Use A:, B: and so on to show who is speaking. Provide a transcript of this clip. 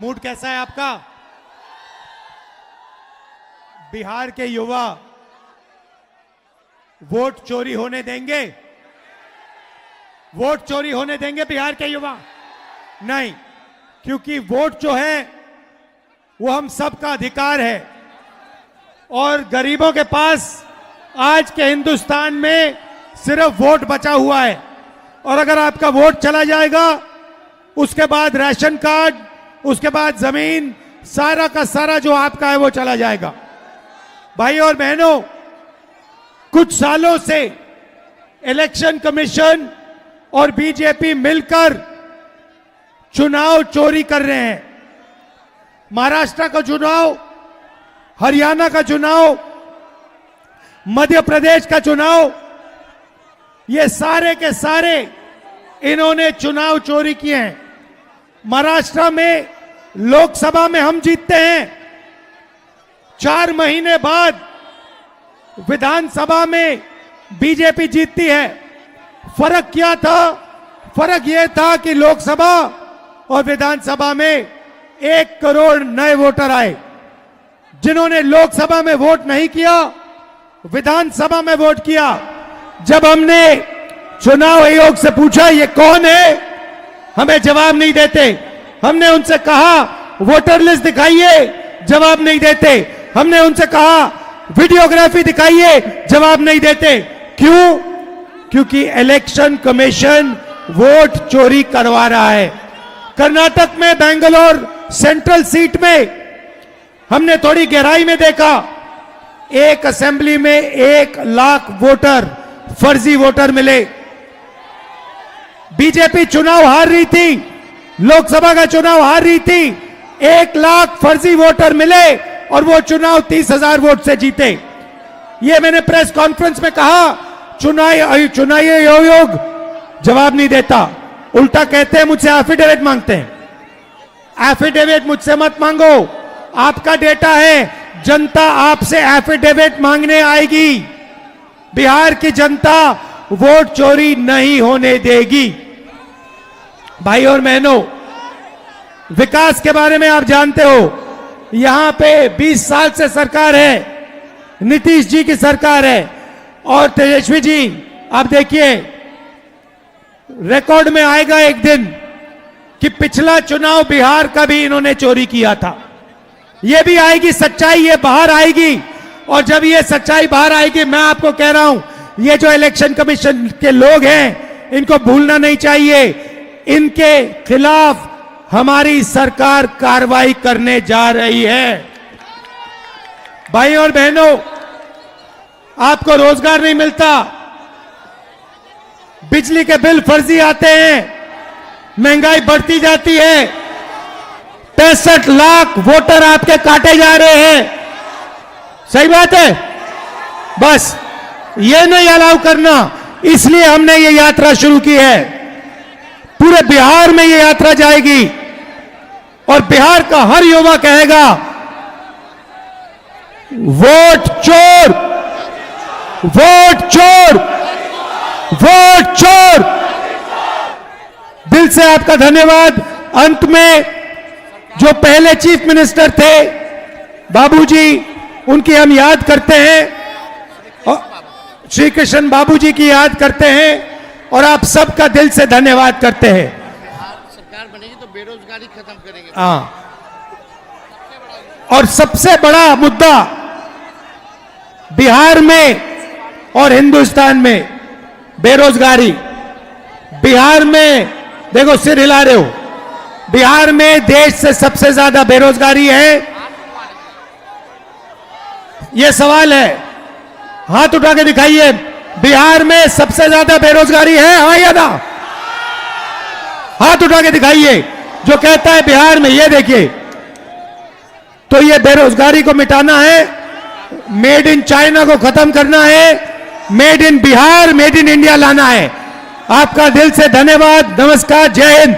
A: Mood कैसा है आपका? बिहार के युवा वोट चोरी होने देंगे? वोट चोरी होने देंगे बिहार के युवा? नहीं, क्योंकि वोट जो है वो हम सबका अधिकार है और गरीबों के पास आज के हिंदुस्तान में सिर्फ वोट बचा हुआ है। और अगर आपका वोट चला जाएगा, उसके बाद राशन कार्ड, उसके बाद जमीन, सारा का सारा जो आपका है वो चला जाएगा। भाई और बहनों, कुछ सालों से इलेक्शन कमीशन और बीजेपी मिलकर चुनाव चोरी कर रहे हैं। महाराष्ट्र का चुनाव, हरियाणा का चुनाव, मध्य प्रदेश का चुनाव, ये सारे के सारे इन्होंने चुनाव चोरी किए हैं। महाराष्ट्र में लोकसभा में हम जीतते हैं, 4 महीने बाद विधानसभा में बीजेपी जीतती है। फर्क क्या था? फर्क यह था कि लोकसभा और विधानसभा में 1 करोड़ नए वोटर आए। जिन्होंने लोकसभा में वोट नहीं किया, विधानसभा में वोट किया। जब हमने चुनाव आयोग से पूछा ये कौन है, हमें जवाब नहीं देते। हमने उनसे कहा वोटर लिस्ट दिखाइए, जवाब नहीं देते। हमने उनसे कहा वीडियोग्राफी दिखाइए, जवाब नहीं देते। क्यों? क्योंकि इलेक्शन कमीशन वोट चोरी करवा रहा है। कर्नाटक में बेंगलोर सेंट्रल सीट में हमने थोड़ी गहराई में देखा, एक असेंबली में 1 लाख वोटर, फर्जी वोटर मिले। बीजेपी चुनाव हार रही थी, लोकसभा का चुनाव हार रही थी, 1 लाख फर्जी वोटर मिले और वो चुनाव 30,000 वोट से जीते। ये मैंने प्रेस कॉन्फ्रेंस में कहा। चुनाव आयोग जवाब नहीं देता, उल्टा कहते हैं मुझसे एफिडेविट मांगते हैं। एफिडेविट मुझसे मत मांगो, आपका डेटा है, जनता आपसे एफिडेविट मांगने आएगी। बिहार की जनता वोट चोरी नहीं होने देगी। भाई और बहनों, विकास के बारे में आप जानते हो, यहां पे 20 साल से सरकार है, नीतीश जी की सरकार है और तेजस्वी जी, आप देखिए रिकॉर्ड में आएगा एक दिन कि पिछला चुनाव बिहार का भी इन्होंने चोरी किया था। ये भी आएगी सच्चाई, ये बाहर आएगी। और जब ये सच्चाई बाहर आएगी, मैं आपको कह रहा हूं, ये जो इलेक्शन कमीशन के लोग हैं, इनको भूलना नहीं चाहिए। इनके खिलाफ हमारी सरकार कार्रवाई करने जा रही है। भाई और बहनों, आपको रोजगार नहीं मिलता, बिजली के बिल फर्जी आते हैं, महंगाई बढ़ती जाती है, 65 लाख वोटर आपके काटे जा रहे हैं। सही बात है? बस ये नहीं अलाउ करना, इसलिए हमने ये यात्रा शुरू की है। पूरे बिहार में ये यात्रा जाएगी और बिहार का हर युवा कहेगा वोट चोर, वोट चोर, वोट चोर। दिल से आपका धन्यवाद। अंत में जो पहले चीफ मिनिस्टर थे बाबूजी, उनकी हम याद करते हैं, श्री कृष्ण बाबूजी की याद करते हैं और आप सबका दिल से धन्यवाद करते हैं।
B: सरकार बनेगी तो बेरोजगारी खत्म करेंगे।
A: हाँ, और सबसे बड़ा मुद्दा बिहार में और हिंदुस्तान में बेरोजगारी। बिहार में देखो, सिर हिला रहे हो, बिहार में देश से सबसे ज्यादा बेरोजगारी है। यह सवाल है, हाथ उठा के दिखाइए, बिहार में सबसे ज्यादा बेरोजगारी है, हाँ या ना? हाथ उठा के दिखाइए जो कहता है बिहार में। ये देखिए, तो ये बेरोजगारी को मिटाना है, मेड इन चाइना को खत्म करना है, made in Bihar, made in India लाना है। आपका दिल से धन्यवाद। नमस्कार, जय हिंद।